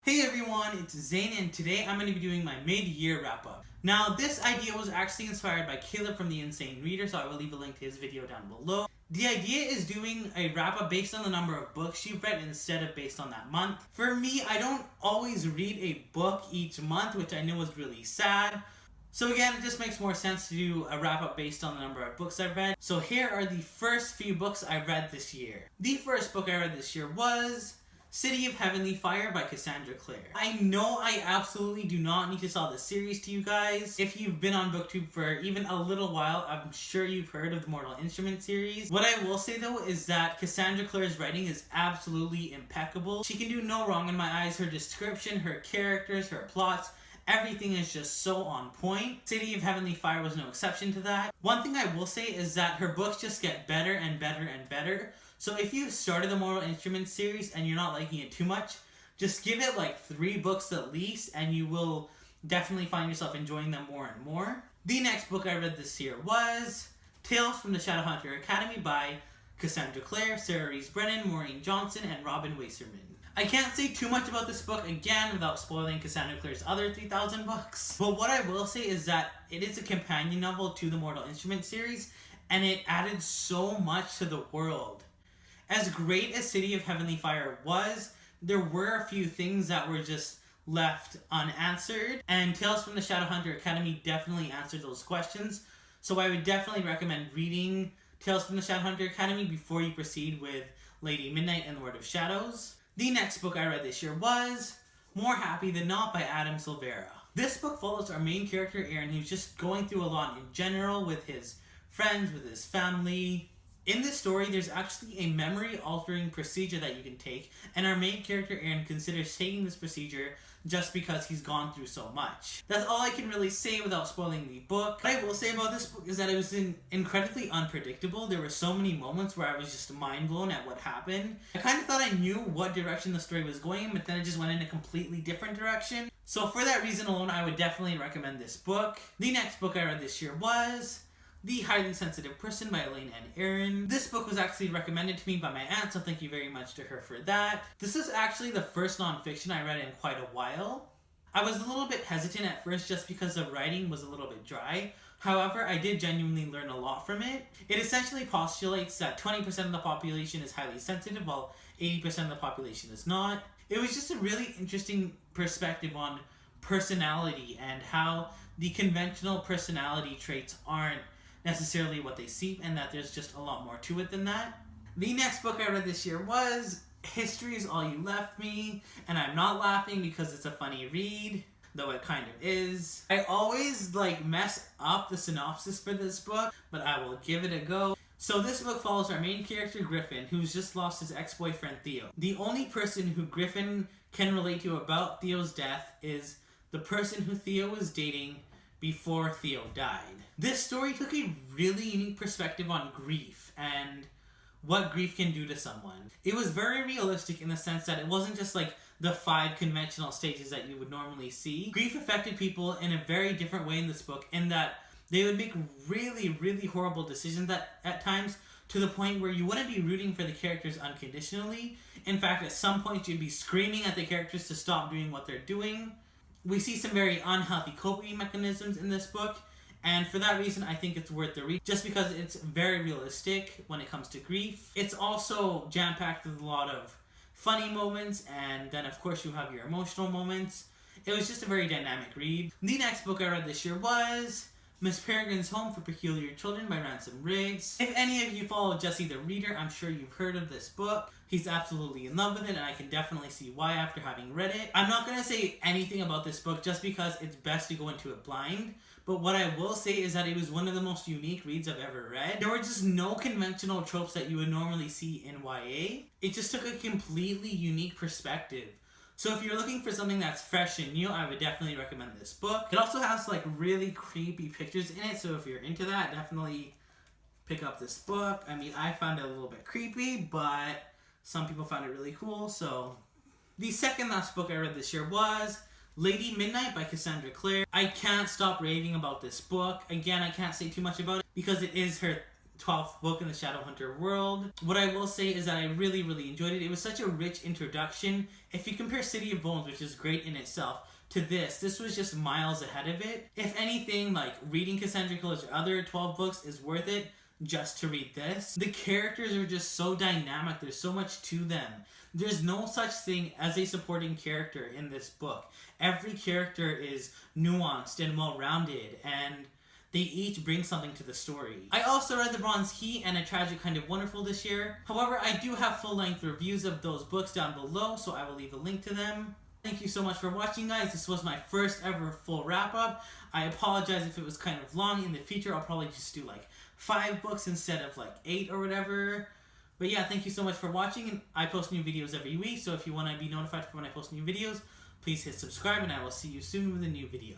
Hey everyone, it's Zane and today I'm going to be doing my mid-year wrap-up. Now this idea was actually inspired by Caleb from The Insane Reader, so I will leave a link to his video down below. The idea is doing a wrap-up based on the number of books you've read instead of based on that month. For me, I don't always read a book each month, which I know is really sad. So again, it just makes more sense to do a wrap-up based on the number of books I've read. So here are the first few books I read this year. The first book I read this year was City of Heavenly Fire by Cassandra Clare. I know I absolutely do not need to sell this series to you guys. If you've been on BookTube for even a little while, I'm sure you've heard of the Mortal Instruments series. What I will say though is that Cassandra Clare's writing is absolutely impeccable. She can do no wrong in my eyes. Her description, her characters, her plots, everything is just so on point. City of Heavenly Fire was no exception to that. One thing I will say is that her books just get better and better and better. So if you started the Mortal Instruments series and you're not liking it too much, just give it like 3 books at least and you will definitely find yourself enjoying them more and more. The next book I read this year was Tales from the Shadowhunter Academy by Cassandra Clare, Sarah Rees Brennan, Maureen Johnson, and Robin Wasserman. I can't say too much about this book again without spoiling Cassandra Clare's other 3,000 books. But what I will say is that it is a companion novel to the Mortal Instruments series and it added so much to the world. As great as City of Heavenly Fire was, there were a few things that were just left unanswered, and Tales from the Shadowhunter Academy definitely answered those questions. So I would definitely recommend reading Tales from the Shadowhunter Academy before you proceed with Lady Midnight and the Lord of Shadows. The next book I read this year was More Happy Than Not by Adam Silvera. This book follows our main character Aaron, who's just going through a lot in general with his friends, with his family. In this story, there's actually a memory-altering procedure that you can take, and our main character, Aaron, considers taking this procedure just because he's gone through so much. That's all I can really say without spoiling the book. What I will say about this book is that it was incredibly unpredictable. There were so many moments where I was just mind-blown at what happened. I kind of thought I knew what direction the story was going, but then it just went in a completely different direction. So for that reason alone, I would definitely recommend this book. The next book I read this year was The Highly Sensitive Person by Elaine N. Aaron. This book was actually recommended to me by my aunt, so thank you very much to her for that. This is actually the first nonfiction I read in quite a while. I was a little bit hesitant at first just because the writing was a little bit dry. However, I did genuinely learn a lot from it. It essentially postulates that 20% of the population is highly sensitive while 80% of the population is not. It was just a really interesting perspective on personality and how the conventional personality traits aren't necessarily what they seem, and that there's just a lot more to it than that. The next book I read this year was History Is All You Left Me, and I'm not laughing because it's a funny read, though it kind of is. I always mess up the synopsis for this book, but I will give it a go. So this book follows our main character Griffin, who's just lost his ex-boyfriend Theo. The only person who Griffin can relate to about Theo's death is the person who Theo was dating before Theo died. This story took a really unique perspective on grief and what grief can do to someone. It was very realistic in the sense that it wasn't just like the 5 conventional stages that you would normally see. Grief affected people in a very different way in this book, in that they would make really, really horrible decisions at times, to the point where you wouldn't be rooting for the characters unconditionally. In fact, at some point you'd be screaming at the characters to stop doing what they're doing. We see some very unhealthy coping mechanisms in this book, and for that reason I think it's worth the read, just because it's very realistic when it comes to grief. It's also jam-packed with a lot of funny moments, and then of course you have your emotional moments. It was just a very dynamic read. The next book I read this year was Miss Peregrine's Home for Peculiar Children by Ransom Riggs. If any of you follow Jesse the Reader, I'm sure you've heard of this book. He's absolutely in love with it, and I can definitely see why after having read it. I'm not going to say anything about this book just because it's best to go into it blind, but what I will say is that it was one of the most unique reads I've ever read. There were just no conventional tropes that you would normally see in YA. It just took a completely unique perspective. So if you're looking for something that's fresh and new, I would definitely recommend this book. It also has really creepy pictures in it, so if you're into that, definitely pick up this book. I mean, I found it a little bit creepy, but some people found it really cool, so. The second last book I read this year was Lady Midnight by Cassandra Clare. I can't stop raving about this book. Again, I can't say too much about it because it is her 12th book in the Shadowhunter world. What I will say is that I really enjoyed it. It was such a rich introduction. If you compare City of Bones, which is great in itself, to this was just miles ahead of it. If anything, like reading Cassandra Clare's other 12 books is worth it just to read this. The characters are just so dynamic. There's so much to them. There's no such thing as a supporting character in this book. Every character is nuanced and well-rounded, and they each bring something to the story. I also read The Bronze Key and A Tragic Kind of Wonderful this year. However, I do have full-length reviews of those books down below, so I will leave a link to them. Thank you so much for watching, guys. This was my first ever full wrap-up. I apologize if it was kind of long. In the future, I'll probably just do like 5 books instead of like 8 or whatever. But yeah, thank you so much for watching. And I post new videos every week, so if you want to be notified for when I post new videos, please hit subscribe, and I will see you soon with a new video.